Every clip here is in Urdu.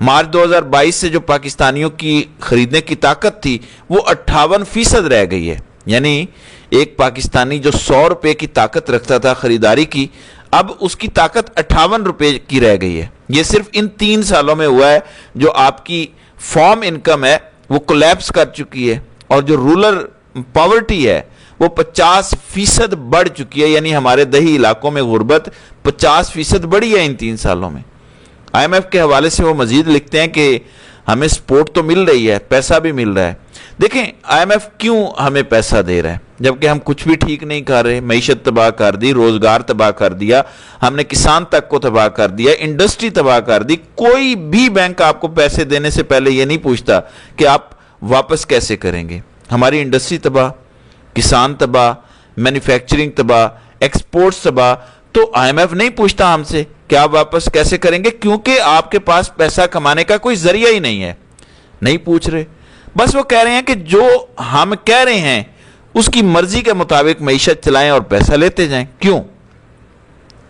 مارچ 2022 سے جو پاکستانیوں کی خریدنے کی طاقت تھی وہ 58% رہ گئی ہے. یعنی ایک پاکستانی جو 100 روپے کی طاقت رکھتا تھا خریداری کی، اب اس کی طاقت 58 روپے کی رہ گئی ہے. یہ صرف ان 3 سالوں میں ہوا ہے. جو آپ کی فارم انکم ہے وہ کولیپس کر چکی ہے، اور جو رورل پاورٹی ہے وہ 50% بڑھ چکی ہے. یعنی ہمارے دیہی علاقوں میں غربت 50% بڑھی ہے ان 3 سالوں میں. آئی ایم ایف کے حوالے سے وہ مزید لکھتے ہیں کہ ہمیں سپورٹ تو مل رہی ہے، پیسہ بھی مل رہا ہے. دیکھیں آئی ایم ایف کیوں ہمیں پیسہ دے رہا ہے جبکہ ہم کچھ بھی ٹھیک نہیں کر رہے. معیشت تباہ کر دی، روزگار تباہ کر دیا، ہم نے کسان تک کو تباہ کر دیا، انڈسٹری تباہ کر دی. کوئی بھی بینک آپ کو پیسے دینے سے پہلے یہ نہیں پوچھتا کہ آپ واپس کیسے کریں گے. ہماری انڈسٹری تباہ، کسان تباہ، مینوفیکچرنگ تباہ، ایکسپورٹس تباہ. تو آئی ایم ایف نہیں پوچھتا ہم سے کہ آپ واپس کیسے کریں گے، کیونکہ آپ کے پاس پیسہ کمانے کا کوئی ذریعہ ہی نہیں ہے. نہیں پوچھ رہے، بس وہ کہہ رہے ہیں کہ جو ہم کہہ رہے ہیں اس کی مرضی کے مطابق معیشت چلائیں اور پیسہ لیتے جائیں. کیوں؟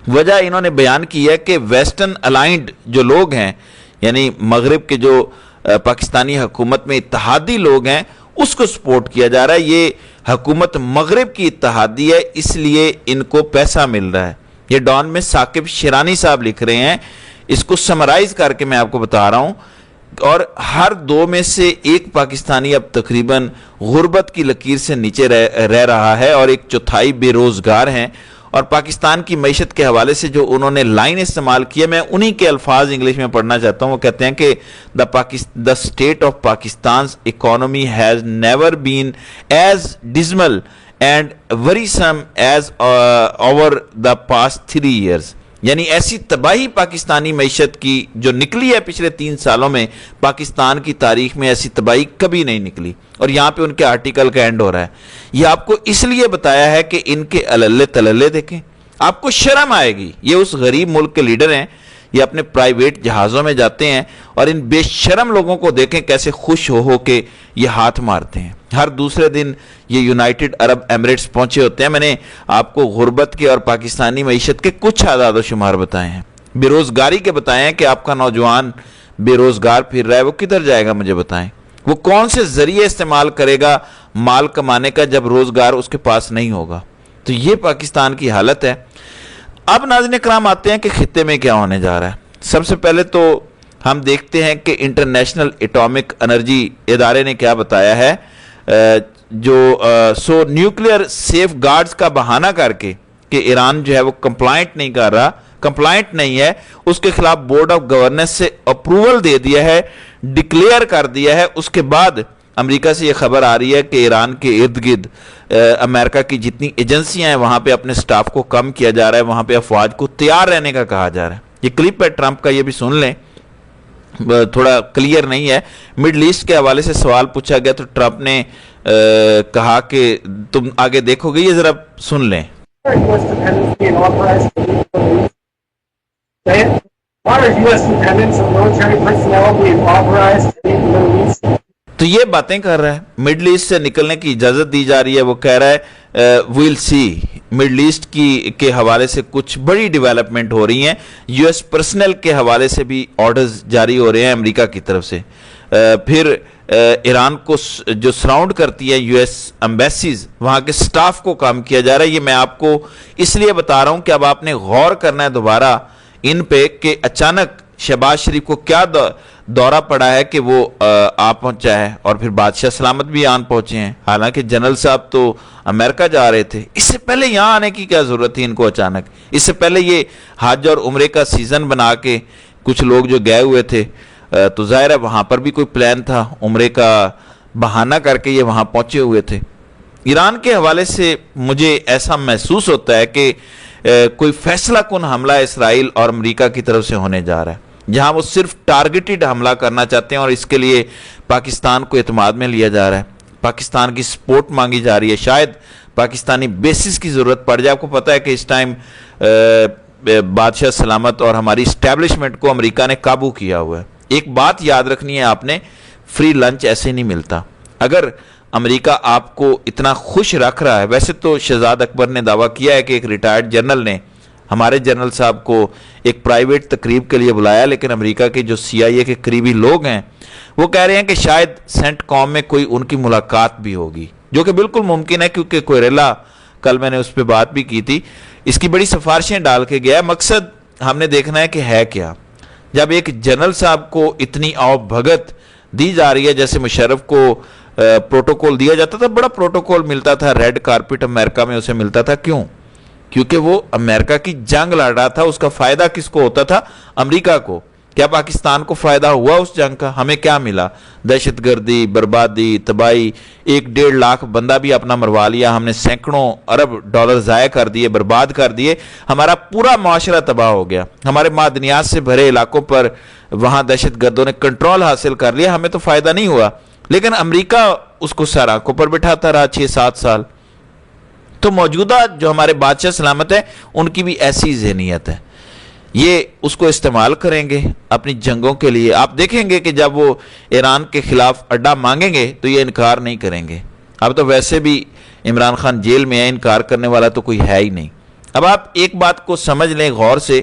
وجہ انہوں نے بیان کی ہے کہ ویسٹرن الائنڈ جو لوگ ہیں، یعنی مغرب کے جو پاکستانی حکومت میں اتحادی لوگ ہیں، اس کو سپورٹ کیا جا رہا ہے. یہ حکومت مغرب کی اتحادی ہے، اس لیے ان کو پیسہ مل رہا ہے. یہ ڈان میں ثاقب شیرانی صاحب لکھ رہے ہیں. اس کو سمرائز کر کے میں آپ کو بتا رہا ہوں. اور ہر 2 میں سے ایک پاکستانی اب تقریباً غربت کی لکیر سے نیچے رہ رہا ہے، اور 1/4 بے روزگار ہیں. اور پاکستان کی معیشت کے حوالے سے جو انہوں نے لائن استعمال کی ہے، میں انہی کے الفاظ انگلش میں پڑھنا چاہتا ہوں. وہ کہتے ہیں کہ the state of Pakistan's economy has never been as dismal and worrisome as over the past 3 years. یعنی ایسی تباہی پاکستانی معیشت کی جو نکلی ہے پچھلے 3 سالوں میں، پاکستان کی تاریخ میں ایسی تباہی کبھی نہیں نکلی. اور یہاں پہ ان کے آرٹیکل کا اینڈ ہو رہا ہے. یہ آپ کو اس لیے بتایا ہے کہ ان کے اللے تللے دیکھیں، آپ کو شرم آئے گی. یہ اس غریب ملک کے لیڈر ہیں، یہ اپنے پرائیویٹ جہازوں میں جاتے ہیں، اور ان بے شرم لوگوں کو دیکھیں کیسے خوش ہو کے یہ ہاتھ مارتے ہیں. ہر دوسرے دن یہ یونائٹڈ عرب ایمریٹس پہنچے ہوتے ہیں. میں نے آپ کو غربت کے اور پاکستانی معیشت کے کچھ اعداد و شمار بتائے ہیں. بے روزگاری کے بتائے ہیں کہ آپ کا نوجوان بے روزگار پھر رہا ہے، وہ کدھر جائے گا مجھے بتائیں. وہ کون سے ذریعے استعمال کرے گا مال کمانے کا جب روزگار اس کے پاس نہیں ہوگا. تو یہ پاکستان کی حالت ہے. اب ناظرین کرام آتے ہیں کہ خطے میں کیا ہونے جا رہا ہے. سب سے پہلے تو ہم دیکھتے ہیں کہ انٹرنیشنل ایٹامک انرجی ادارے نے کیا بتایا ہے. جو نیوکلیئر سیف گارڈز کا بہانہ کر کے کہ ایران جو ہے وہ کمپلائنٹ نہیں ہے، اس کے خلاف بورڈ آف گورننس سے اپروول دے دیا ہے، ڈکلیئر کر دیا ہے. اس کے بعد امریکہ سے یہ خبر آ رہی ہے کہ ایران کے ارد گرد امریکہ کی جتنی ایجنسیاں ہیں وہاں پہ اپنے سٹاف کو کم کیا جا رہا ہے، وہاں پہ افواج کو تیار رہنے کا کہا جا رہا ہے. یہ کلپ ہے ٹرمپ کا، یہ بھی سن لیں، تھوڑا کلیئر نہیں ہے. مڈل ایسٹ کے حوالے سے سوال پوچھا گیا تو ٹرمپ نے کہا کہ تم آگے دیکھو گے. یہ ذرا سن لیں. تو یہ باتیں کر رہا ہے، مڈل ایسٹ سے نکلنے کی اجازت دی جا رہی ہے. وہ کہہ رہا ہے ویل سی. مڈل ایسٹ کے حوالے سے کچھ بڑی ڈیولپمنٹ ہو رہی ہیں. یو ایس پرسنل کے حوالے سے بھی آرڈرز جاری ہو رہے ہیں امریکہ کی طرف سے. پھر ایران کو جو سراؤنڈ کرتی ہے یو ایس ایمبیسیز، وہاں کے سٹاف کو کام کیا جا رہا ہے. یہ میں آپ کو اس لیے بتا رہا ہوں کہ اب آپ نے غور کرنا ہے دوبارہ ان پہ کہ اچانک شہباز شریف کو کیا دورہ پڑا ہے کہ وہ آ پہنچا ہے، اور پھر بادشاہ سلامت بھی آن پہنچے ہیں. حالانکہ جنرل صاحب تو امریکہ جا رہے تھے. اس سے پہلے یہاں آنے کی کیا ضرورت تھی ان کو اچانک؟ اس سے پہلے یہ حج اور عمرے کا سیزن بنا کے کچھ لوگ جو گئے ہوئے تھے تو ظاہر ہے وہاں پر بھی کوئی پلان تھا، عمرے کا بہانہ کر کے یہ وہاں پہنچے ہوئے تھے. ایران کے حوالے سے مجھے ایسا محسوس ہوتا ہے کہ کوئی فیصلہ کن حملہ اسرائیل اور امریکہ کی طرف سے ہونے جا رہا ہے، جہاں وہ صرف ٹارگیٹڈ حملہ کرنا چاہتے ہیں، اور اس کے لیے پاکستان کو اعتماد میں لیا جا رہا ہے. پاکستان کی سپورٹ مانگی جا رہی ہے. شاید پاکستانی بیسز کی ضرورت پڑ جائے. آپ کو پتہ ہے کہ اس ٹائم بادشاہ سلامت اور ہماری اسٹیبلشمنٹ کو امریکہ نے قابو کیا ہوا ہے. ایک بات یاد رکھنی ہے آپ نے، فری لنچ ایسے نہیں ملتا. اگر امریکہ آپ کو اتنا خوش رکھ رہا ہے، ویسے تو شہزاد اکبر نے دعویٰ کیا ہے کہ ایک ریٹائرڈ جنرل نے ہمارے جنرل صاحب کو ایک پرائیویٹ تقریب کے لیے بلایا، لیکن امریکہ کے جو CIA کے قریبی لوگ ہیں وہ کہہ رہے ہیں کہ شاید سینٹ کام میں کوئی ان کی ملاقات بھی ہوگی، جو کہ بالکل ممکن ہے، کیونکہ کوئریلا کل میں نے اس پہ بات بھی کی تھی، اس کی بڑی سفارشیں ڈال کے گیا ہے۔ مقصد ہم نے دیکھنا ہے کہ ہے کیا۔ جب ایک جنرل صاحب کو اتنی آؤ بھگت دی جا رہی ہے، جیسے مشرف کو پروٹوکول دیا جاتا تھا، بڑا پروٹوکول ملتا تھا، ریڈ کارپٹ امریکہ میں اسے ملتا تھا، کیوں؟ کیونکہ وہ امریکہ کی جنگ لڑ رہا تھا۔ اس کا فائدہ کس کو ہوتا تھا؟ امریکہ کو۔ کیا پاکستان کو فائدہ ہوا اس جنگ کا؟ ہمیں کیا ملا؟ دہشت گردی، بربادی، تباہی، 1.5 لاکھ بندہ بھی اپنا مروا لیا ہم نے، سینکڑوں ارب ڈالر ضائع کر دیے، برباد کر دیے، ہمارا پورا معاشرہ تباہ ہو گیا، ہمارے معدنیات سے بھرے علاقوں پر وہاں دہشت گردوں نے کنٹرول حاصل کر لیا، ہمیں تو فائدہ نہیں ہوا، لیکن امریکہ اس کو سر آنکھوں پر بٹھاتا رہا 6-7 سال۔ تو موجودہ جو ہمارے بادشاہ سلامت ہیں ان کی بھی ایسی ذہنیت ہے، یہ اس کو استعمال کریں گے اپنی جنگوں کے لیے۔ آپ دیکھیں گے کہ جب وہ ایران کے خلاف اڈا مانگیں گے تو یہ انکار نہیں کریں گے۔ اب تو ویسے بھی عمران خان جیل میں ہے، انکار کرنے والا تو کوئی ہے ہی نہیں۔ اب آپ ایک بات کو سمجھ لیں غور سے،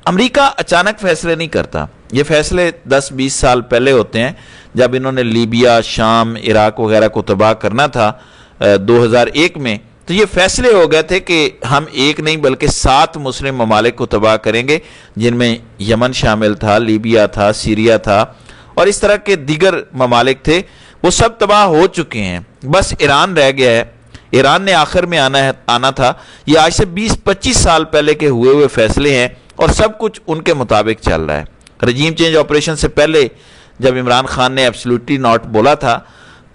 امریکہ اچانک فیصلے نہیں کرتا، یہ فیصلے 10-20 سال پہلے ہوتے ہیں، جب انہوں نے لیبیا، شام، عراق وغیرہ کو تباہ کرنا تھا 2001 میں، تو یہ فیصلے ہو گئے تھے کہ ہم ایک نہیں بلکہ 7 مسلم ممالک کو تباہ کریں گے، جن میں یمن شامل تھا، لیبیا تھا، سیریا تھا، اور اس طرح کے دیگر ممالک تھے، وہ سب تباہ ہو چکے ہیں، بس ایران رہ گیا ہے۔ ایران نے آخر میں آنا تھا۔ یہ آج سے 20-25 سال پہلے کے ہوئے فیصلے ہیں اور سب کچھ ان کے مطابق چل رہا ہے۔ رجیم چینج آپریشن سے پہلے جب عمران خان نے ایبسلیوٹلی ناٹ بولا تھا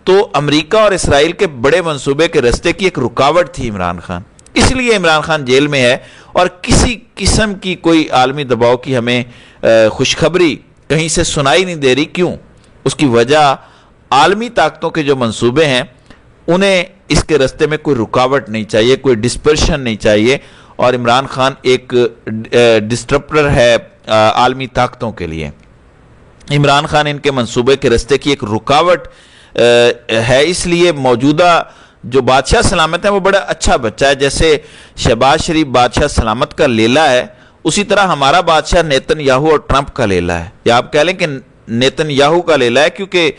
تو امریکہ اور اسرائیل کے بڑے منصوبے کے رستے کی ایک رکاوٹ تھی عمران خان، اس لیے عمران خان جیل میں ہے، اور کسی قسم کی کوئی عالمی دباؤ کی ہمیں خوشخبری کہیں سے سنائی نہیں دے رہی۔ کیوں؟ اس کی وجہ عالمی طاقتوں کے جو منصوبے ہیں انہیں اس کے رستے میں کوئی رکاوٹ نہیں چاہیے، کوئی ڈسپرشن نہیں چاہیے، اور عمران خان ایک ڈسٹرپٹر ہے عالمی طاقتوں کے لیے۔ عمران خان ان کے منصوبے کے رستے کی ایک رکاوٹ ہے، اس لیے موجودہ جو بادشاہ سلامت ہیں وہ بڑا اچھا بچہ ہے، جیسے شہباز شریف بادشاہ سلامت کا لیلا ہے، اسی طرح ہمارا بادشاہ نیتن یاہو اور ٹرمپ کا لیلا ہے، یا آپ کہہ لیں کہ نیتن یاہو کا لیلا ہے، کیونکہ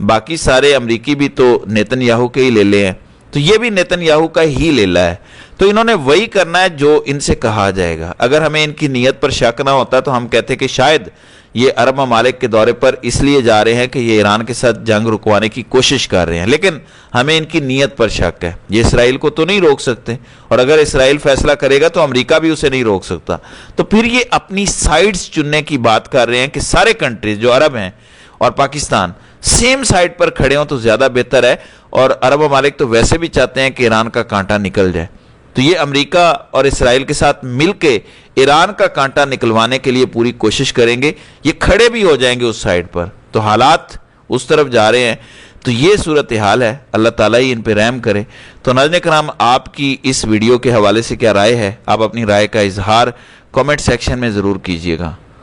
باقی سارے امریکی بھی تو نیتن یاہو کے ہی لیلے ہیں، تو یہ بھی نیتن یاہو کا ہی لیلا ہے۔ تو انہوں نے وہی کرنا ہے جو ان سے کہا جائے گا۔ اگر ہمیں ان کی نیت پر شک نہ ہوتا تو ہم کہتے کہ شاید یہ عرب ممالک کے دورے پر اس لیے جا رہے ہیں کہ یہ ایران کے ساتھ جنگ رکوانے کی کوشش کر رہے ہیں، لیکن ہمیں ان کی نیت پر شک ہے۔ یہ اسرائیل کو تو نہیں روک سکتے، اور اگر اسرائیل فیصلہ کرے گا تو امریکہ بھی اسے نہیں روک سکتا، تو پھر یہ اپنی سائیڈز چننے کی بات کر رہے ہیں کہ سارے کنٹریز جو عرب ہیں اور پاکستان سیم سائیڈ پر کھڑے ہوں تو زیادہ بہتر ہے، اور عرب ممالک تو ویسے بھی چاہتے ہیں کہ ایران کا کانٹا نکل جائے، تو یہ امریکہ اور اسرائیل کے ساتھ مل کے ایران کا کانٹا نکلوانے کے لیے پوری کوشش کریں گے، یہ کھڑے بھی ہو جائیں گے اس سائیڈ پر، تو حالات اس طرف جا رہے ہیں۔ تو یہ صورتحال ہے، اللہ تعالیٰ ہی ان پہ رحم کرے۔ تو ناظرین کرام، آپ کی اس ویڈیو کے حوالے سے کیا رائے ہے؟ آپ اپنی رائے کا اظہار کامنٹ سیکشن میں ضرور کیجئے گا۔